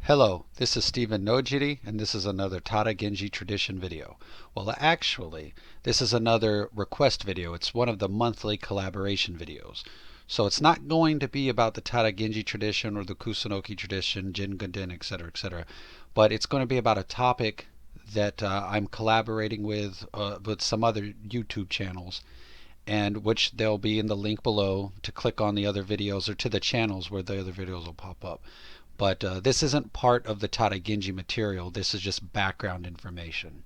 Hello, this is Stephen Nojiri, and this is another Tada Genji tradition video. Well, actually, this is another request video. It's one of the monthly collaboration videos. So it's not going to be about the Tada Genji tradition or the Kusunoki tradition, Jingunden, etc., but it's going to be about a topic that I'm collaborating with some other YouTube channels, and which they'll be in the link below to click on the other videos or to the channels where the other videos will pop up. But this isn't part of the Tada Genji material. This is just background information.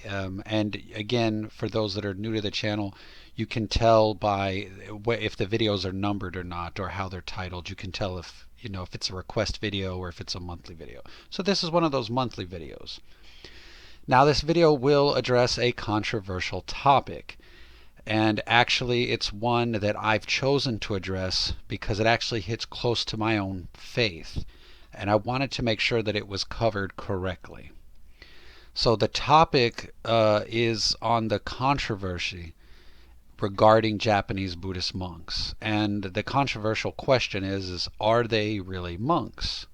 And again, for those that are new to the channel, you can tell by if the videos are numbered or not, or how they're titled. You can tell if if it's a request video or if it's a monthly video. So this is one of those monthly videos. Now this video will address a controversial topic. And actually, it's one that I've chosen to address because it actually hits close to my own faith. And I wanted to make sure that it was covered correctly. So the topic is on the controversy regarding Japanese Buddhist monks. And the controversial question is are they really monks?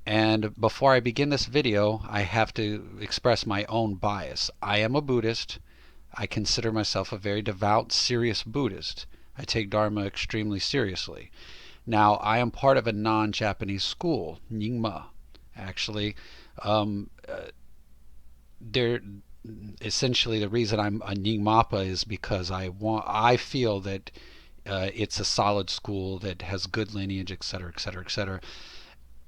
And before I begin this video, I have to express my own bias. I am a Buddhist. I consider myself a very devout, serious Buddhist. I take Dharma extremely seriously. Now, I am part of a non-Japanese school, Nyingma. Actually, essentially the reason I'm a Nyingmapa is because I feel that it's a solid school that has good lineage, etc.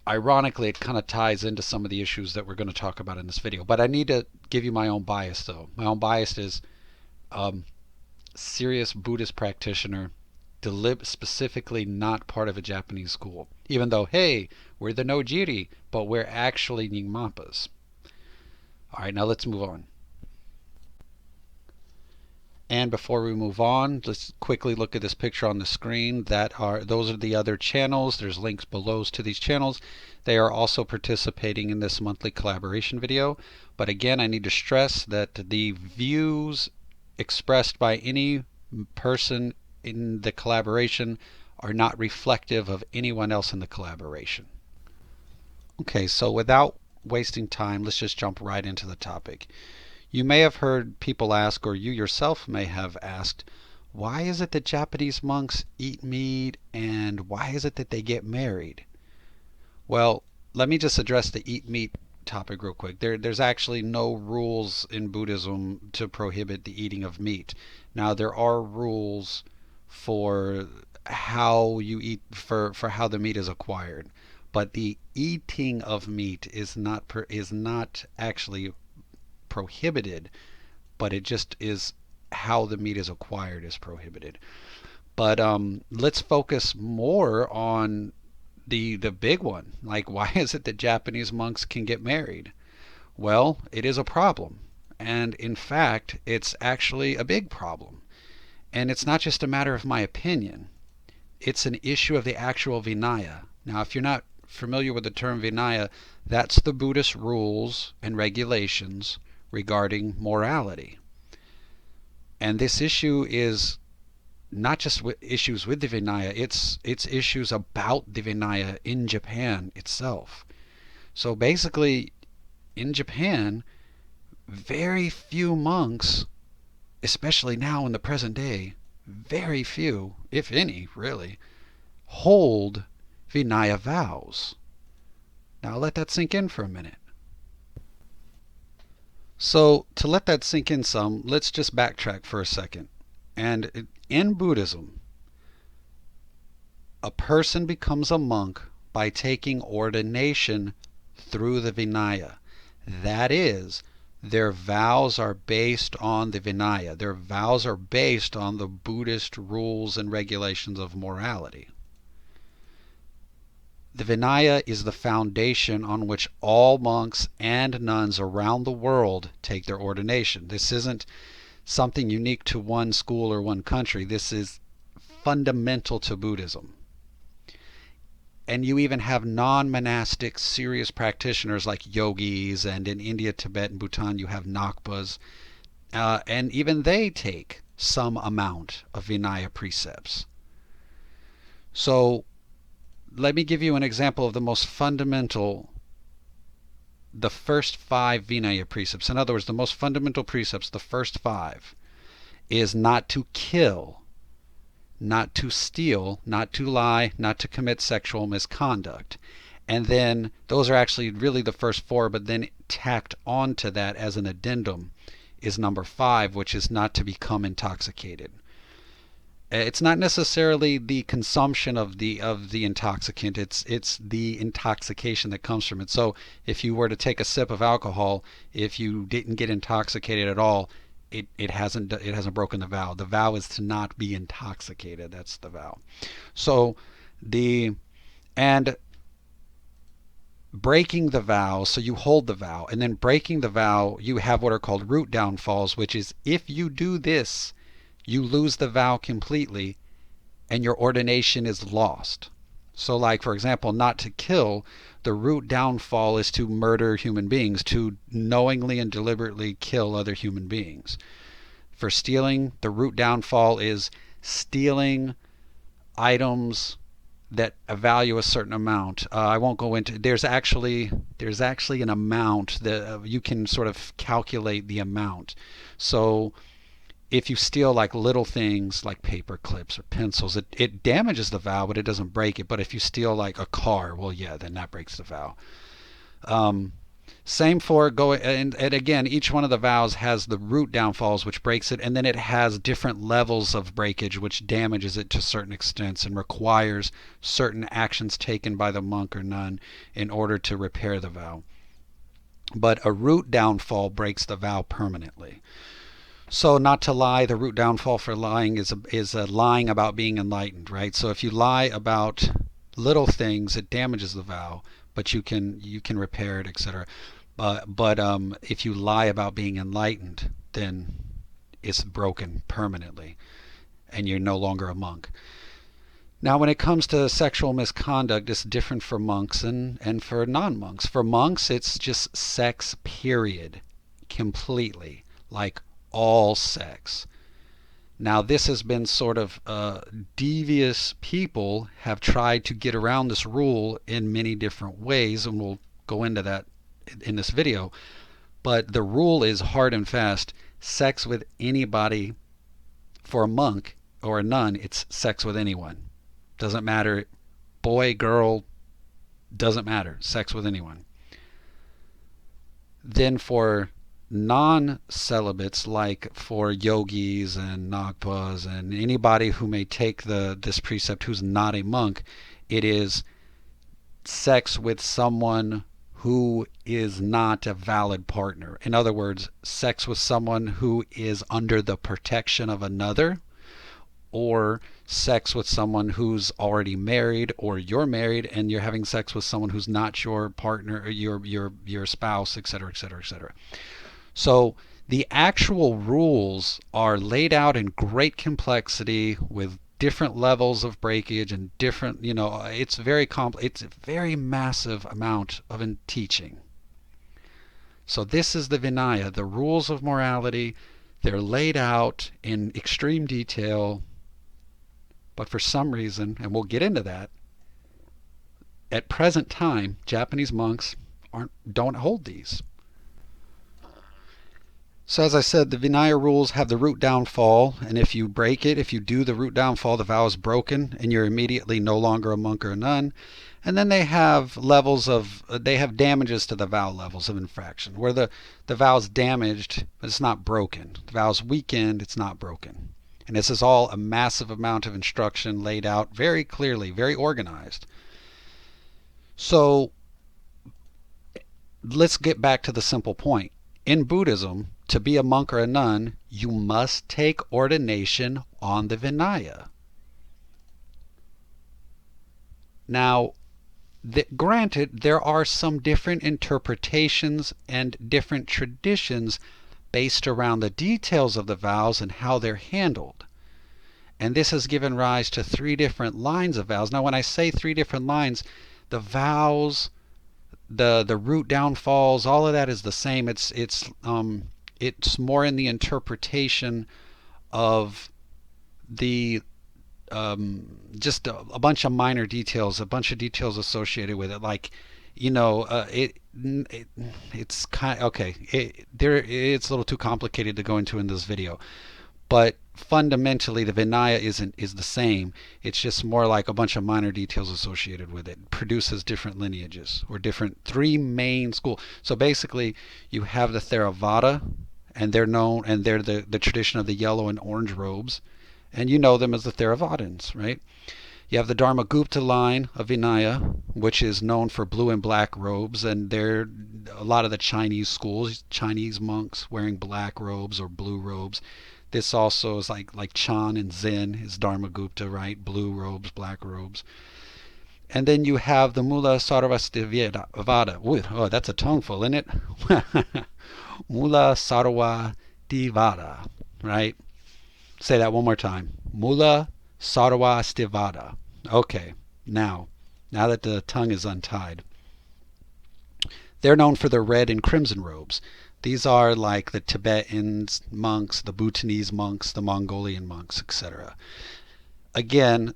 Ironically, it kind of ties into some of the issues that we're going to talk about in this video. But I need to give you my own bias, though. My own bias is serious Buddhist practitioner, specifically not part of a Japanese school. Even though, hey, we're the Nojiri, but we're actually Nyingmapas. All right, now let's move on. And before we move on, let's quickly look at this picture on the screen. Those are the other channels. There's links below to these channels. They are also participating in this monthly collaboration video. But again, I need to stress that the views expressed by any person in the collaboration are not reflective of anyone else in the collaboration. Okay, so without wasting time, let's just jump right into the topic. You may have heard people ask, or you yourself may have asked, why is it that Japanese monks eat meat and why is it that they get married? Well, let me just address the eat meat topic real quick. There's actually no rules in Buddhism to prohibit the eating of meat. Now, there are rules for how you eat, for how the meat is acquired. But the eating of meat is not actually prohibited, but it just is how the meat is acquired is prohibited. But let's focus more on the big one. Like, why is it that Japanese monks can get married? Well, it is a problem. And in fact, it's actually a big problem. And it's not just a matter of my opinion. It's an issue of the actual Vinaya. Now, if you're not familiar with the term Vinaya, that's the Buddhist rules and regulations regarding morality. And this issue is not just issues with the Vinaya, it's issues about the Vinaya in Japan itself. So basically, in Japan, very few monks, especially now in the present day, very few, if any, really, hold Vinaya vows. Now let that sink in for a minute. So to let that sink in some, let's just backtrack for a second. And in Buddhism, a person becomes a monk by taking ordination through the Vinaya. That is, their vows are based on the Vinaya. Their vows are based on the Buddhist rules and regulations of morality. The Vinaya is the foundation on which all monks and nuns around the world take their ordination. This isn't something unique to one school or one country. This is fundamental to Buddhism. And you even have non-monastic serious practitioners like yogis, and in India, Tibet, and Bhutan you have Nakpas, and even they take some amount of Vinaya precepts. So let me give you an example of the most fundamental, the first 5 Vinaya precepts. In other words, the most fundamental precepts, the first 5, is not to kill, not to steal, not to lie, not to commit sexual misconduct. And then those are actually really the first 4, but then tacked onto that as an addendum is number 5, which is not to become intoxicated. It's not necessarily the consumption of the intoxicant, it's the intoxication that comes from it. So if you were to take a sip of alcohol, if you didn't get intoxicated at all, it hasn't broken the vow. The vow is to not be intoxicated. That's the vow. So and breaking the vow, so you hold the vow, and then breaking the vow, you have what are called root downfalls, which is if you do this, you lose the vow completely and your ordination is lost. So like, for example, not to kill, the root downfall is to murder human beings, to knowingly and deliberately kill other human beings. For stealing, the root downfall is stealing items that value a certain amount. I won't go into. There's actually an amount that you can sort of calculate the amount. So if you steal like little things like paper clips or pencils, it damages the vow, but it doesn't break it. But if you steal like a car, well, yeah, then that breaks the vow. Same for going, and again, each one of the vows has the root downfalls, which breaks it, and then it has different levels of breakage, which damages it to certain extents and requires certain actions taken by the monk or nun in order to repair the vow. But a root downfall breaks the vow permanently. So not to lie, the root downfall for lying is a lying about being enlightened, right? So if you lie about little things, it damages the vow, but you can repair it, etc. But if you lie about being enlightened, then it's broken permanently, and you're no longer a monk. Now, when it comes to sexual misconduct, it's different for monks and for non-monks. For monks, it's just sex, period, completely, like all sex. Now this has been sort of devious people have tried to get around this rule in many different ways, and we'll go into that in this video. But the rule is hard and fast: sex with anybody. For a monk or a nun, it's sex with anyone. Doesn't matter, boy, girl, doesn't matter, sex with anyone. Then for non-celibates, like for yogis and nagpas and anybody who may take this precept who's not a monk, it is sex with someone who is not a valid partner. In other words, sex with someone who is under the protection of another, or sex with someone who's already married, or you're married and you're having sex with someone who's not your partner or your spouse, etc., etc., etc. So the actual rules are laid out in great complexity with different levels of breakage and different, it's very it's a very massive amount of teaching. So this is the Vinaya, the rules of morality. They're laid out in extreme detail, but for some reason, and we'll get into that, at present time, Japanese monks don't hold these. So as I said, the Vinaya rules have the root downfall, and if you break it, if you do the root downfall, the vow is broken, and you're immediately no longer a monk or a nun. And then they have they have damages to the vow levels of infraction, where the vow is damaged, but it's not broken. The vow is weakened, it's not broken. And this is all a massive amount of instruction laid out very clearly, very organized. So let's get back to the simple point. In Buddhism, to be a monk or a nun, you must take ordination on the Vinaya. Now, granted, there are some different interpretations and different traditions based around the details of the vows and how they're handled. And this has given rise to 3 different lines of vows. Now, when I say 3 different lines, the vows, the root downfalls, all of that is the same. It's more in the interpretation of the just a bunch of minor details, a bunch of details associated with it, like it it's kind okay. It's a little too complicated to go into in this video, but fundamentally the Vinaya is the same. It's just more like a bunch of minor details associated with it. It produces different lineages or different three main schools. So basically, you have the Theravada, and they're the tradition of the yellow and orange robes, and you know them as the Theravadins, right? You have the Dharmagupta line of Vinaya, which is known for blue and black robes, and they're a lot of the Chinese schools, Chinese monks wearing black robes or blue robes. This also is like Chan and Zen is Dharmagupta, right? Blue robes, black robes. And then you have the Mula Sarvastivada. Oh, that's a tongueful, isn't it? Mula Sarvastivada, right? Say that one more time. Mula Sarvastivada. Okay, now that the tongue is untied. They're known for their red and crimson robes. These are like the Tibetan monks, the Bhutanese monks, the Mongolian monks, etc. Again,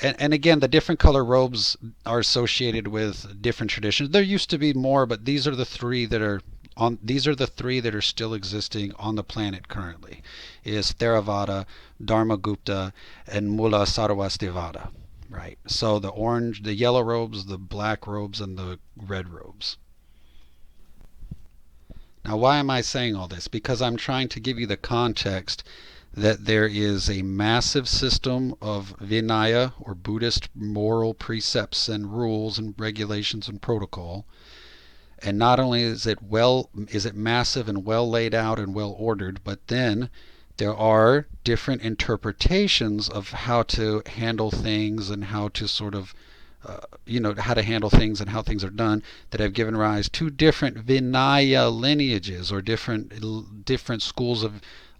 and again, the different color robes are associated with different traditions. There used to be more, but these are the three that are these are the three that are still existing on the planet currently. Is Theravada, Dharmagupta, and Mula Sarvastivada. Right. So the orange, the yellow robes, the black robes, and the red robes. Now, why am I saying all this? Because I'm trying to give you the context that there is a massive system of Vinaya or Buddhist moral precepts and rules and regulations and protocol. And not only is it massive and well laid out and well ordered, but then there are different interpretations of how to handle things and how to sort of how to handle things and how things are done that have given rise to different Vinaya lineages or different schools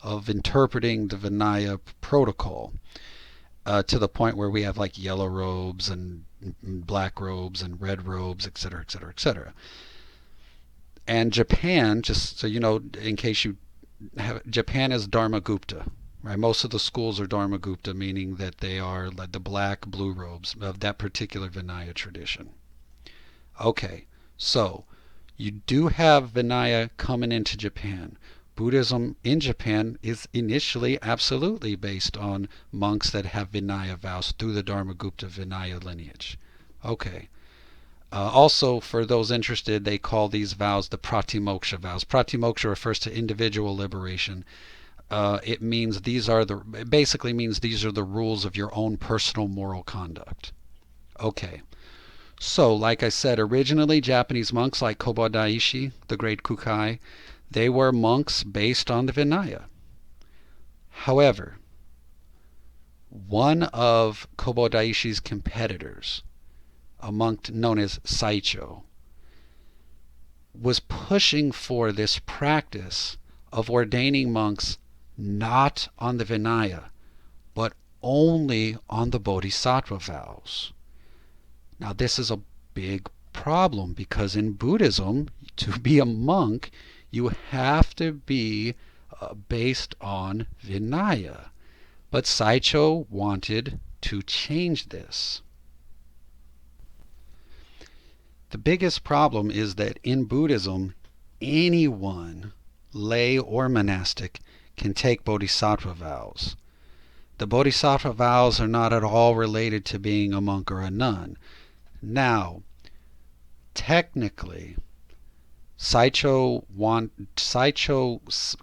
of interpreting the Vinaya protocol, to the point where we have like yellow robes and black robes and red robes, etc., etc., etc. And Japan, just so you know, in case you have, Japan is Dharmagupta. Right? Most of the schools are Dharmagupta, meaning that they are like the black, blue robes of that particular Vinaya tradition. Okay, so you do have Vinaya coming into Japan. Buddhism in Japan is initially absolutely based on monks that have Vinaya vows through the Dharmagupta Vinaya lineage. Okay. Also, for those interested, they call these vows the Pratimoksha vows. Pratimoksha refers to individual liberation. It means it basically means these are the rules of your own personal moral conduct. Okay. So, like I said, originally Japanese monks like Kobo Daishi, the great Kukai, they were monks based on the Vinaya. However, one of Kobo Daishi's competitors, a monk known as Saicho, was pushing for this practice of ordaining monks not on the Vinaya, but only on the Bodhisattva vows. Now, this is a big problem because in Buddhism, to be a monk, you have to be based on Vinaya. But Saicho wanted to change this. The biggest problem is that in Buddhism, anyone, lay or monastic, can take bodhisattva vows. The bodhisattva vows are not at all related to being a monk or a nun. Now, technically, Saicho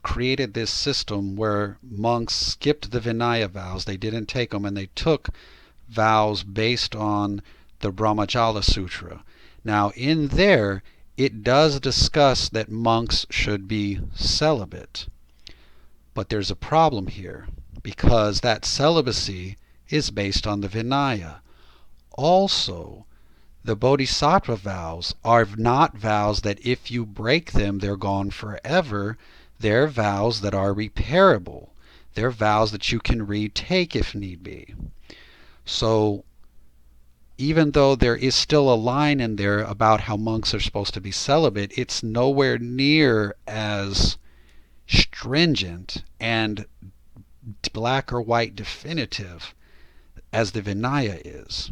created this system where monks skipped the Vinaya vows. They didn't take them, and they took vows based on the Brahmajala Sutra. Now, in there, it does discuss that monks should be celibate. But there's a problem here, because that celibacy is based on the Vinaya. Also, the Bodhisattva vows are not vows that if you break them, they're gone forever. They're vows that are repairable. They're vows that you can retake if need be. So, even though there is still a line in there about how monks are supposed to be celibate, it's nowhere near as stringent and black or white definitive as the Vinaya is.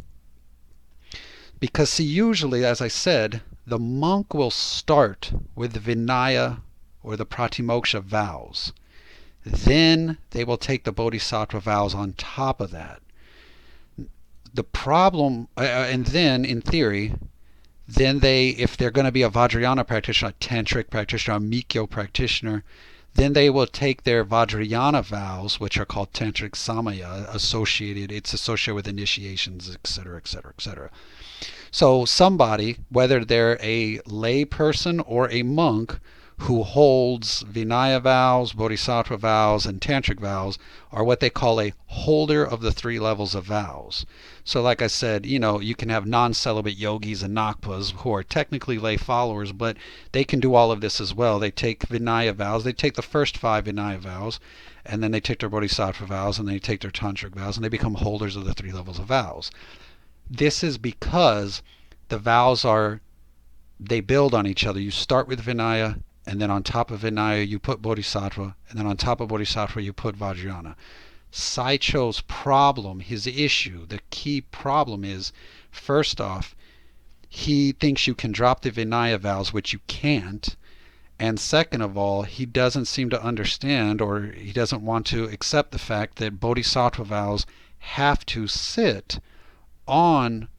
Because see, usually, as I said, the monk will start with the Vinaya or the Pratimoksha vows. Then they will take the Bodhisattva vows on top of that. The problem, and then in theory, then they, if they're going to be a Vajrayana practitioner, a Tantric practitioner, a Mikyo practitioner, then they will take their Vajrayana vows, which are called Tantric Samaya, it's associated with initiations, etc., etc., etc. So somebody, whether they're a lay person or a monk, who holds Vinaya vows, Bodhisattva vows, and Tantric vows, are what they call a holder of the 3 levels of vows. So like I said, you can have non-celibate yogis and Nakpas who are technically lay followers, but they can do all of this as well. They take Vinaya vows, they take the first 5 Vinaya vows, and then they take their Bodhisattva vows, and they take their Tantric vows, and they become holders of the 3 levels of vows. This is because the vows they build on each other. You start with Vinaya, and then on top of Vinaya you put Bodhisattva, and then on top of Bodhisattva you put Vajrayana. Saicho's problem, his issue, the key problem is, first off, he thinks you can drop the Vinaya vows, which you can't. And second of all, he doesn't seem to understand, or he doesn't want to accept the fact that Bodhisattva vows have to sit on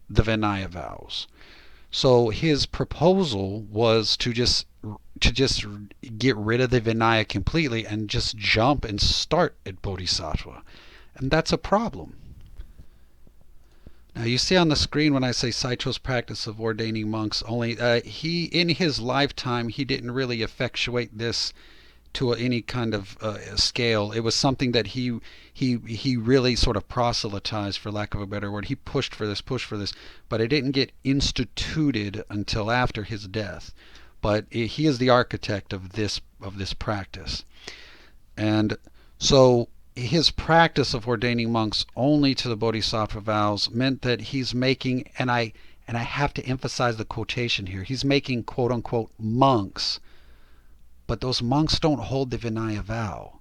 the Vinaya vows. So his proposal was to just get rid of the Vinaya completely and just jump and start at Bodhisattva. And that's a problem. Now you see on the screen when I say Saicho's practice of ordaining monks, only he, in his lifetime, he didn't really effectuate this to any kind of scale. It was something that he really sort of proselytized, for lack of a better word. He pushed for this, but it didn't get instituted until after his death. But he is the architect of this practice. And so his practice of ordaining monks only to the Bodhisattva vows meant that he's making, and I have to emphasize the quotation here, he's making quote unquote monks, but those monks don't hold the Vinaya vow.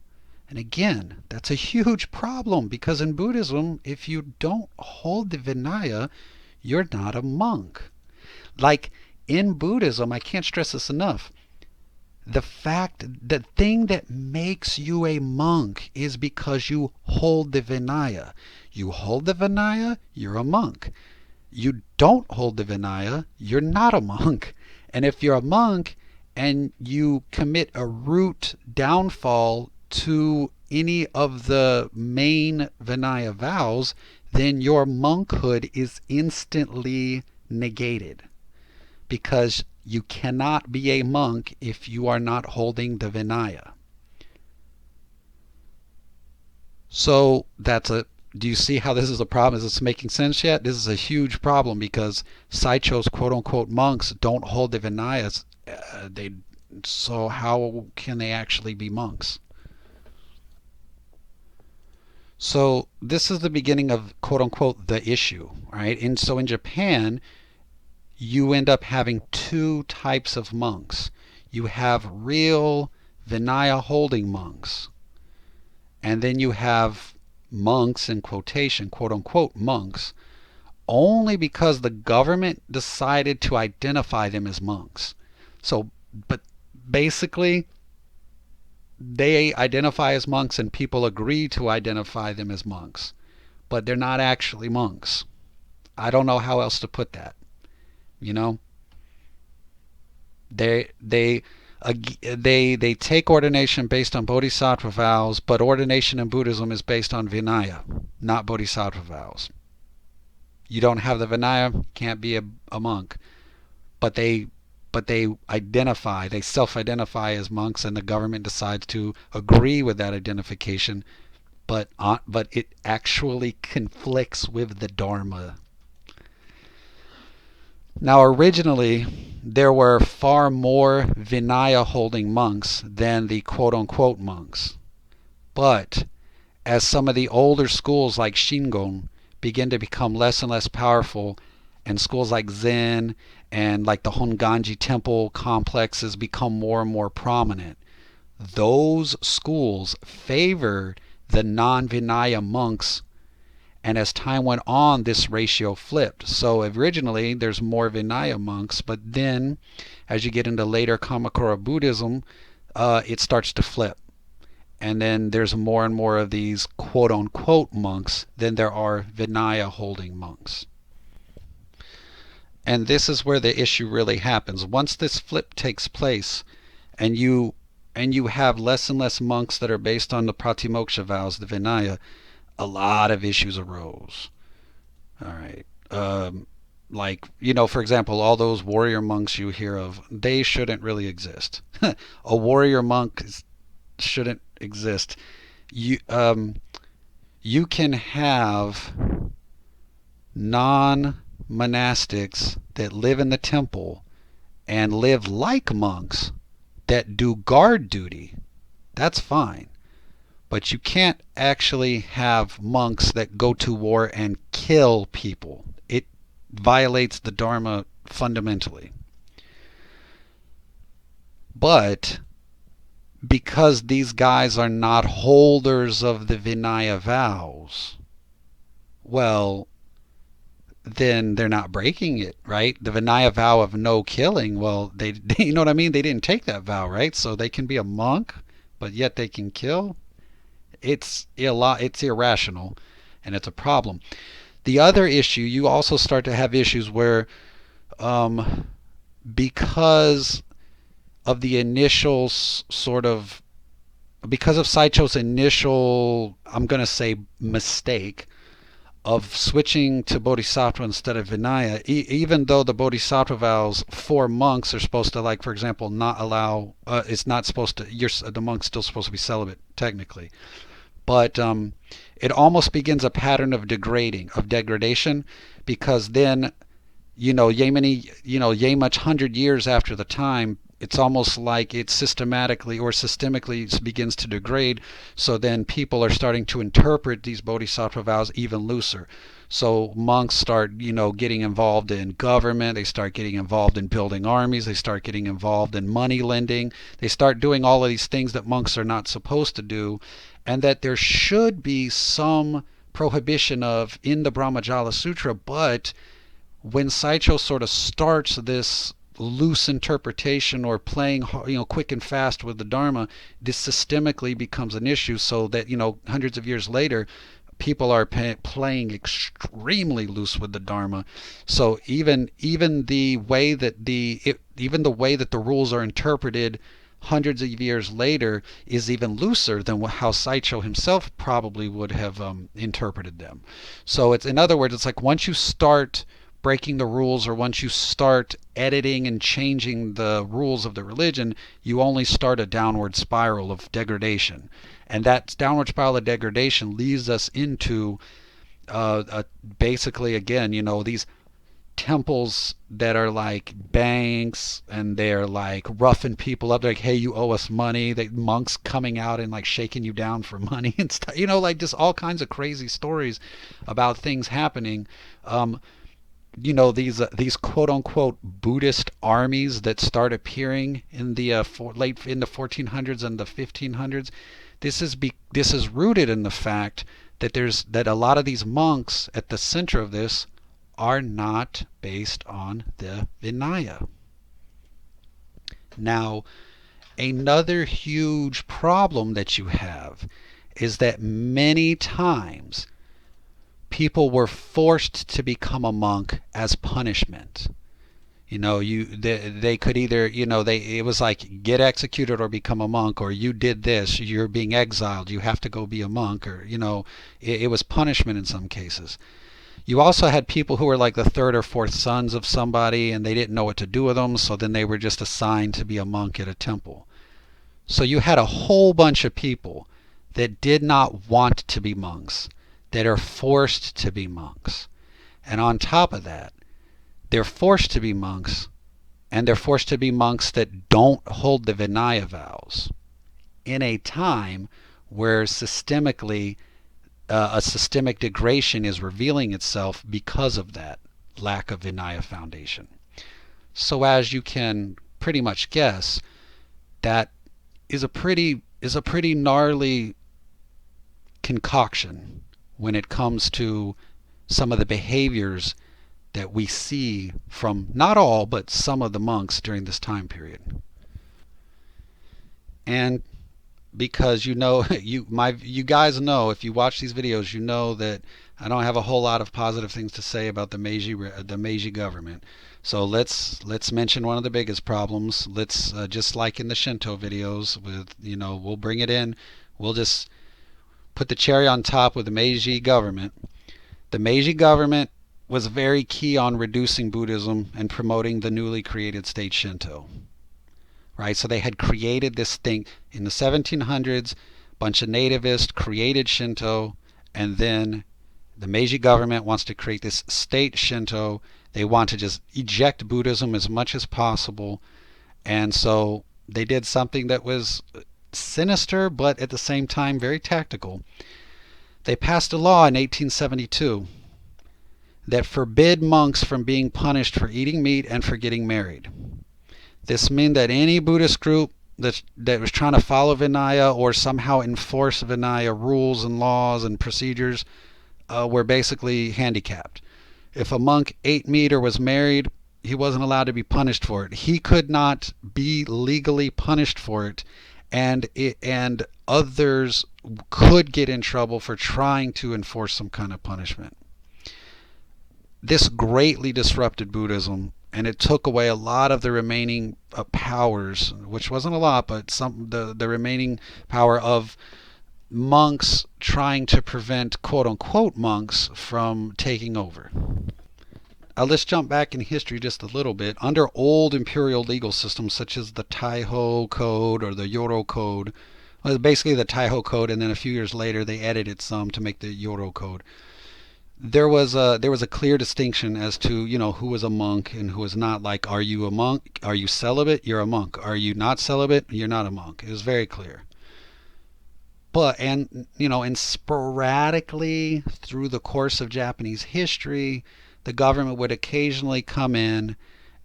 And again, that's a huge problem, because in Buddhism, if you don't hold the Vinaya, you're not a monk. Like in Buddhism, I can't stress this enough, the thing that makes you a monk is because you hold the Vinaya. You hold the Vinaya, you're a monk. You don't hold the Vinaya, you're not a monk. And if you're a monk and you commit a root downfall to any of the main Vinaya vows, then your monkhood is instantly negated, because you cannot be a monk if you are not holding the Vinaya. So do you see how this is a problem? Is this making sense yet? This is a huge problem, because Saicho's quote-unquote monks don't hold the Vinayas. So how can they actually be monks? So this is the beginning of quote-unquote the issue, right? And so in Japan, you end up having 2 types of monks. You have real Vinaya holding monks, and then you have monks, in quotation, quote unquote monks, only because the government decided to identify them as monks. So, but basically, they identify as monks and people agree to identify them as monks, but they're not actually monks. I don't know how else to put that. They take ordination based on Bodhisattva vows, but ordination in Buddhism is based on Vinaya, not Bodhisattva vows. You don't have the Vinaya, can't be a monk. But they self-identify as monks, and the government decides to agree with that identification, but it actually conflicts with the Dharma. Now, originally, there were far more Vinaya holding monks than the quote-unquote monks. But as some of the older schools like Shingon begin to become less and less powerful, and schools like Zen and like the Honganji temple complexes become more and more prominent, those schools favor the non-Vinaya monks, And as time went on, this ratio flipped. So originally there's more Vinaya monks, but then as you get into later Kamakura Buddhism, it starts to flip. And then there's more and more of these quote unquote monks than there are Vinaya holding monks. And this is where the issue really happens. Once this flip takes place and you have less and less monks that are based on the Pratimoksha vows, the Vinaya, a lot of issues arose. All right. Like, for example, all those warrior monks you hear of, they shouldn't really exist. A warrior monk shouldn't exist. You can have non-monastics that live in the temple and live like monks that do guard duty. That's fine. But you can't actually have monks that go to war and kill people. It violates the Dharma fundamentally. But because these guys are not holders of the Vinaya vows, well, then they're not breaking it, right? The Vinaya vow of no killing, well, they you know what I mean? They didn't take that vow, right? So they can be a monk, but yet they can kill. It's irrational, and it's a problem. The other issue, you also start to have issues where, because of the initial because of Saicho's initial, I'm going to say, mistake of switching to Bodhisattva instead of Vinaya, even though the Bodhisattva vows for monks are supposed to, like, for example, not allow, it's not supposed to, the monk's still supposed to be celibate, technically. But it almost begins a pattern of degradation, because then, yay much 100 years after the time, it's almost like it systematically or systemically begins to degrade. So then people are starting to interpret these bodhisattva vows even looser. So monks start, getting involved in government. They start getting involved in building armies. They start getting involved in money lending. They start doing all of these things that monks are not supposed to do, and that there should be some prohibition of in the Brahmajala Sutra. But when Saicho sort of starts this loose interpretation or playing, quick and fast with the Dharma, this systemically becomes an issue, so that, hundreds of years later, people are playing extremely loose with the Dharma. So even the way that the rules are interpreted hundreds of years later is even looser than how Saicho himself probably would have interpreted them. So it's, in other words, it's like once you start breaking the rules, or once you start editing and changing the rules of the religion, you only start a downward spiral of degradation. And that downward spiral of degradation leads us into basically, again, these temples that are like banks, and they're like roughing people up. They're like, hey, you owe us money. Monks coming out and like shaking you down for money and stuff. Like just all kinds of crazy stories about things happening. These quote unquote Buddhist armies that start appearing in the late in the 1400s and the 1500s. This is rooted in the fact that a lot of these monks at the center of this are not based on the Vinaya. Now, another huge problem that you have is that many times people were forced to become a monk as punishment. They could either, it was like get executed or become a monk, or you did this, you're being exiled, you have to go be a monk, or it was punishment in some cases. You also had people who were like the third or fourth sons of somebody, and they didn't know what to do with them, so then they were just assigned to be a monk at a temple. So you had a whole bunch of people that did not want to be monks, that are forced to be monks. And on top of that, they're forced to be monks, and they're forced to be monks that don't hold the Vinaya vows in a time where systemically a systemic degradation is revealing itself because of that lack of Vinaya foundation. So as you can pretty much guess, that is a pretty gnarly concoction when it comes to some of the behaviors that we see from not all, but some of the monks during this time period. And because you guys know, if you watch these videos, you know that I don't have a whole lot of positive things to say about the Meiji government. So let's mention one of the biggest problems. Let's just like in the Shinto videos, with we'll bring it in. We'll just put the cherry on top with the Meiji government. The Meiji government was very key on reducing Buddhism and promoting the newly created state Shinto. Right? So they had created this thing in the 1700s, bunch of nativists created Shinto, and then the Meiji government wants to create this state Shinto. They want to just eject Buddhism as much as possible. And so they did something that was sinister, but at the same time very tactical. They passed a law in 1872 that forbid monks from being punished for eating meat and for getting married. This meant that any Buddhist group that was trying to follow Vinaya or somehow enforce Vinaya rules and laws and procedures were basically handicapped. If a monk ate meat or was married, he wasn't allowed to be punished for it. He could not be legally punished for it, and others could get in trouble for trying to enforce some kind of punishment. This greatly disrupted Buddhism, and it took away a lot of the remaining powers, which wasn't a lot, but the remaining power of monks trying to prevent quote-unquote monks from taking over. Let's jump back in history just a little bit. Under old imperial legal systems such as the Taiho Code or the Yoro Code, well, basically the Taiho Code, and then a few years later they edited some to make the Yoro Code. There was a clear distinction as to who was a monk and who was not. Like, are you a monk? Are you celibate? You're a monk. Are you not celibate? You're not a monk. It was very clear. But and sporadically through the course of Japanese history, the government would occasionally come in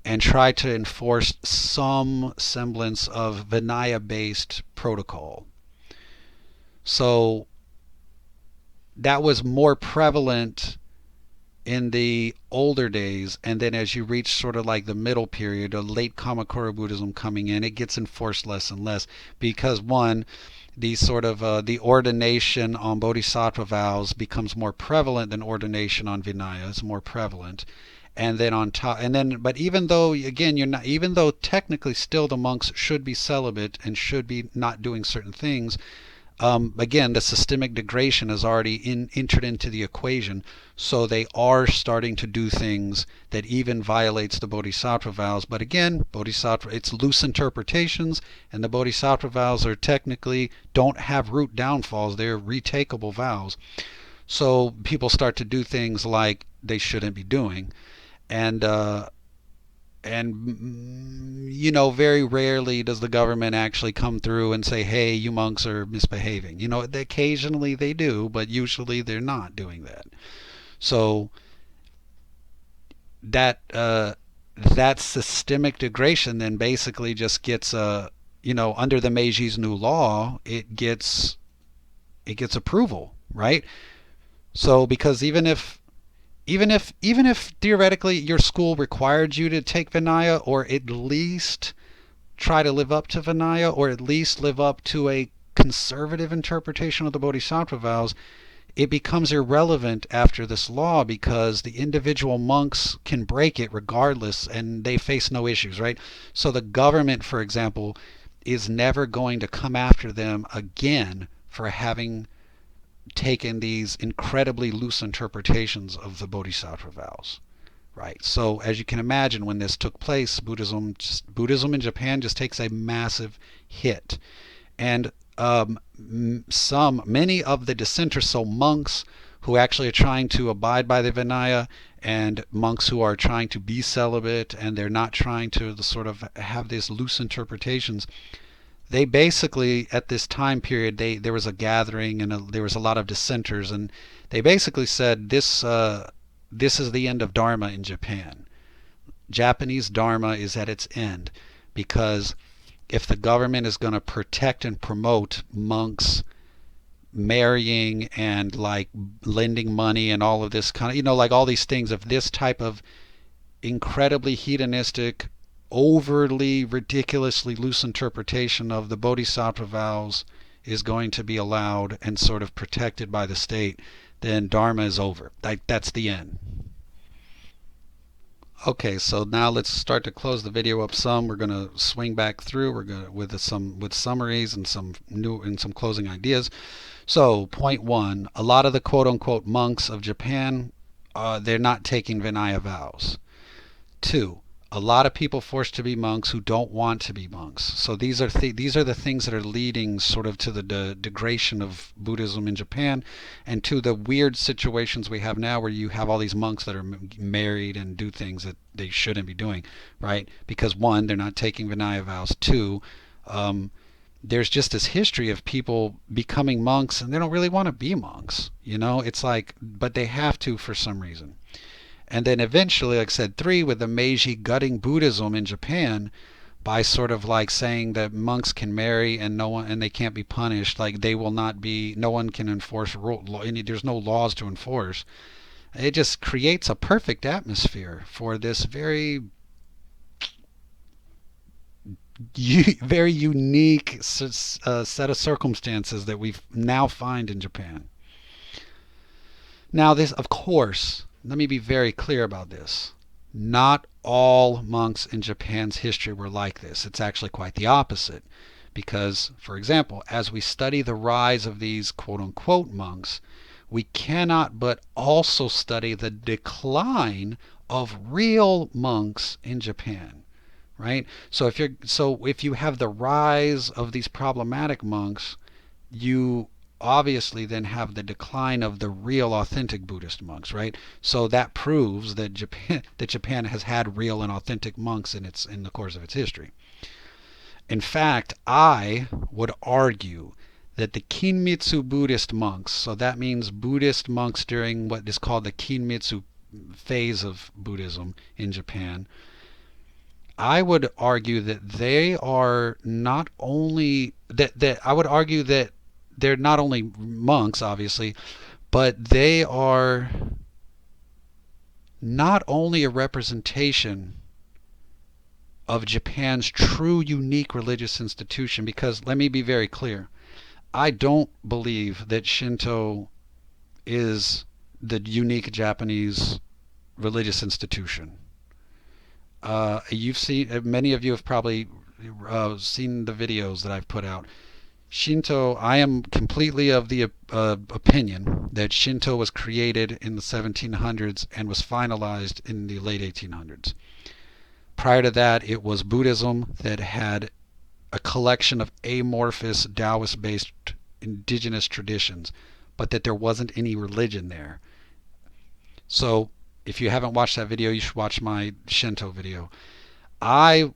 and try to enforce some semblance of Vinaya-based protocol. So that was more prevalent in the older days, and then as you reach sort of like the middle period, or late Kamakura Buddhism coming in, it gets enforced less and less because one, the sort of the ordination on bodhisattva vows becomes more prevalent than ordination on Vinaya. It's more prevalent. And then on top, but even though again even though technically still the monks should be celibate and should be not doing certain things, again, the systemic degradation has already entered into the equation, so they are starting to do things that even violates the bodhisattva vows. But again, bodhisattva, it's loose interpretations, and the bodhisattva vows are technically don't have root downfalls. They're retakeable vows. So people start to do things like they shouldn't be doing, and very rarely does the government actually come through and say, hey, you monks are misbehaving. Occasionally they do, but usually they're not doing that. So that systemic degradation then basically just gets under the Meiji's new law, it gets approval, right? So because even if theoretically your school required you to take Vinaya, or at least try to live up to Vinaya, or at least live up to a conservative interpretation of the Bodhisattva vows, it becomes irrelevant after this law because the individual monks can break it regardless and they face no issues, right? So the government, for example, is never going to come after them again for having taken these incredibly loose interpretations of the Bodhisattva vows, right? So as you can imagine, when this took place, Buddhism in Japan just takes a massive hit, and many of the dissenters, so monks who actually are trying to abide by the Vinaya, and monks who are trying to be celibate, and they're not trying to sort of have these loose interpretations. They basically, at this time period, there was a gathering and there was a lot of dissenters, and they basically said this is the end of Dharma in Japan. Japanese Dharma is at its end, because if the government is going to protect and promote monks marrying and like lending money and all of this kind of, like all these things of this type of incredibly hedonistic, overly, ridiculously loose interpretation of the bodhisattva vows is going to be allowed and sort of protected by the state, then Dharma is over. Like, that's the end. Okay, so now let's start to close the video up some. We're going to swing back through. We're going to with summaries and some closing ideas. So, point one, a lot of the quote unquote monks of Japan, they're not taking Vinaya vows. Two, a lot of people forced to be monks who don't want to be monks. So these are the things that are leading sort of to the degradation of Buddhism in Japan, and to the weird situations we have now where you have all these monks that are married and do things that they shouldn't be doing, right? Because one, they're not taking Vinaya vows. Two, there's just this history of people becoming monks and they don't really want to be monks. It's like, but they have to for some reason. And then eventually, like I said, three, with the Meiji gutting Buddhism in Japan by sort of like saying that monks can marry and they can't be punished, like they will not be, no one can enforce there's no laws to enforce. It just creates a perfect atmosphere for this very very unique set of circumstances that we now find in Japan. Now, this, of course, let me be very clear about this. Not all monks in Japan's history were like this. It's actually quite the opposite. Because, for example, as we study the rise of these quote-unquote monks, we cannot but also study the decline of real monks in Japan. Right? So if you have the rise of these problematic monks, you obviously then have the decline of the real authentic Buddhist monks, right? So that proves that Japan has had real and authentic monks in the course of its history. In fact, I would argue that the Kenmitsu Buddhist monks, so that means Buddhist monks during what is called the Kenmitsu phase of Buddhism in Japan, I would argue that they are not only that I would argue that they're not only monks, obviously, but they are not only a representation of Japan's true unique religious institution, because let me be very clear, I don't believe that Shinto is the unique Japanese religious institution. You've seen, many of you have probably seen the videos that I've put out. Shinto, I am completely of the opinion that Shinto was created in the 1700s and was finalized in the late 1800s. Prior to that, it was Buddhism that had a collection of amorphous Taoist-based indigenous traditions, but that there wasn't any religion there. So if you haven't watched that video, you should watch my Shinto video. I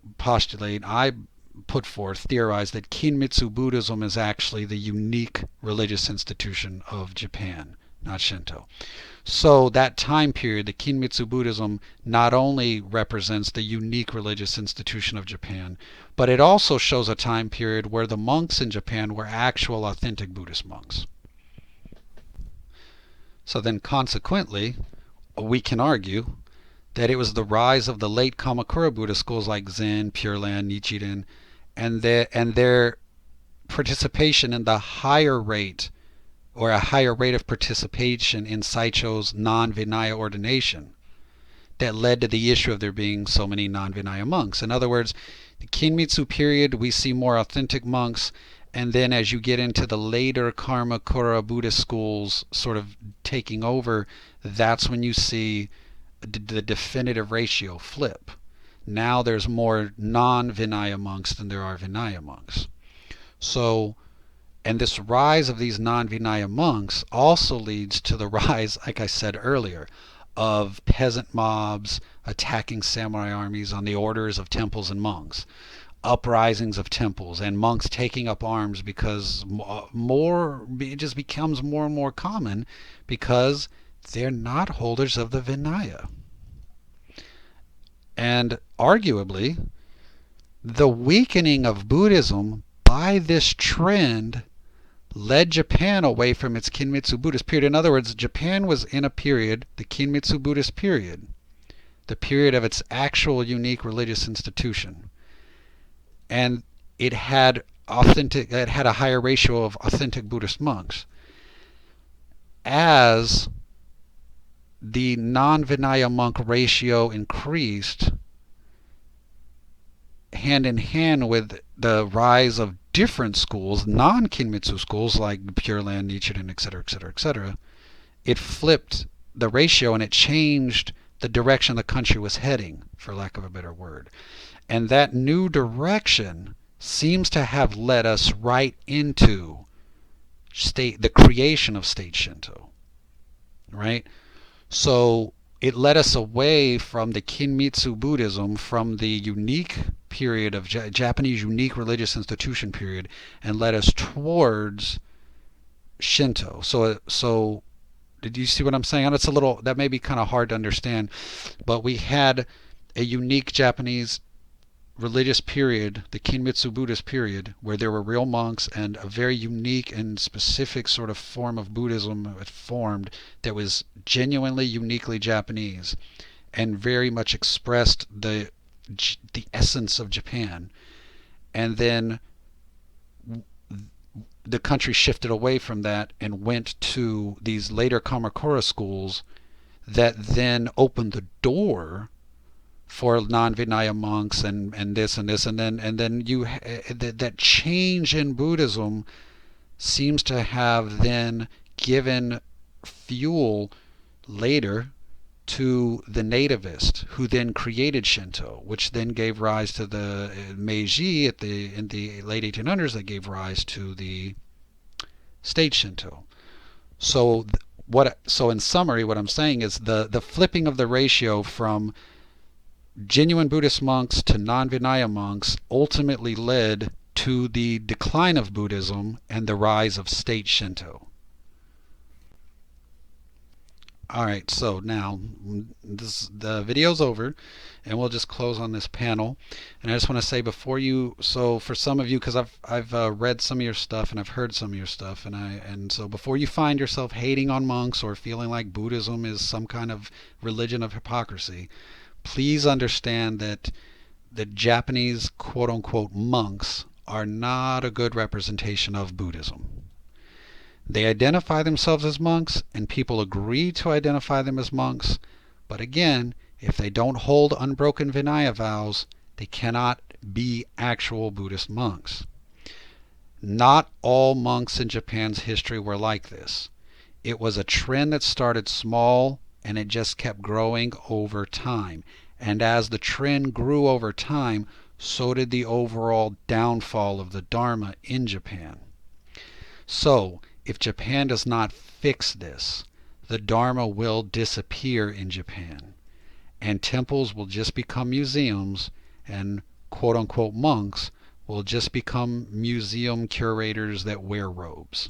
theorize that Kenmitsu Buddhism is actually the unique religious institution of Japan, not Shinto. So that time period, the Kenmitsu Buddhism, not only represents the unique religious institution of Japan, but it also shows a time period where the monks in Japan were actual authentic Buddhist monks. So then consequently, we can argue that it was the rise of the late Kamakura Buddhist schools like Zen, Pure Land, Nichiren, and their participation in the higher rate, or a higher rate of participation in Saicho's non-Vinaya ordination, that led to the issue of there being so many non-Vinaya monks. In other words, the Kenmitsu period, we see more authentic monks, and then as you get into the later Kamakura Buddhist schools sort of taking over, that's when you see the definitive ratio flip. Now there's more non-Vinaya monks than there are Vinaya monks. So, and this rise of these non-Vinaya monks also leads to the rise, like I said earlier, of peasant mobs attacking samurai armies on the orders of temples and monks, uprisings of temples, and monks taking up arms because it just becomes more and more common because they're not holders of the Vinaya. And arguably, the weakening of Buddhism by this trend led Japan away from its Kenmitsu Buddhist period. In other words, Japan was in a period, the Kenmitsu Buddhist period, the period of its actual unique religious institution. And it had a higher ratio of authentic Buddhist monks. As the non-Vinaya monk ratio increased, hand in hand with the rise of different schools, non-Kenmitsu schools like Pure Land, Nichiren, etc., etc., etc., it flipped the ratio and it changed the direction the country was heading, for lack of a better word. And that new direction seems to have led us right into the creation of state Shinto, right? So it led us away from the Kenmitsu Buddhism, from the unique period of Japanese unique religious institution period, and led us towards Shinto. So did you see what I'm saying? And it's a little, that may be kind of hard to understand, but we had a unique Japanese religious period, the Kenmitsu Buddhist period, where there were real monks and a very unique and specific sort of form of Buddhism formed that was genuinely uniquely Japanese and very much expressed the essence of Japan. And then the country shifted away from that and went to these later Kamakura schools that then opened the door for non-Vinaya monks and this and this, and then that change in Buddhism seems to have then given fuel later to the nativist, who then created Shinto, which then gave rise to the Meiji in the late 1800s, that gave rise to the state Shinto. So in summary, what I'm saying is the flipping of the ratio from genuine Buddhist monks to non-Vinaya monks ultimately led to the decline of Buddhism and the rise of state Shinto. Alright, so now the video's over and we'll just close on this panel. And I just want to say before you, so for some of you, because I've read some of your stuff and I've heard some of your stuff, and so before you find yourself hating on monks or feeling like Buddhism is some kind of religion of hypocrisy, please understand that the Japanese quote-unquote monks are not a good representation of Buddhism. They identify themselves as monks, and people agree to identify them as monks, but again, if they don't hold unbroken Vinaya vows, they cannot be actual Buddhist monks. Not all monks in Japan's history were like this. It was a trend that started small and it just kept growing over time. And as the trend grew over time, so did the overall downfall of the Dharma in Japan. So, if Japan does not fix this, the Dharma will disappear in Japan. And temples will just become museums, and quote-unquote monks will just become museum curators that wear robes.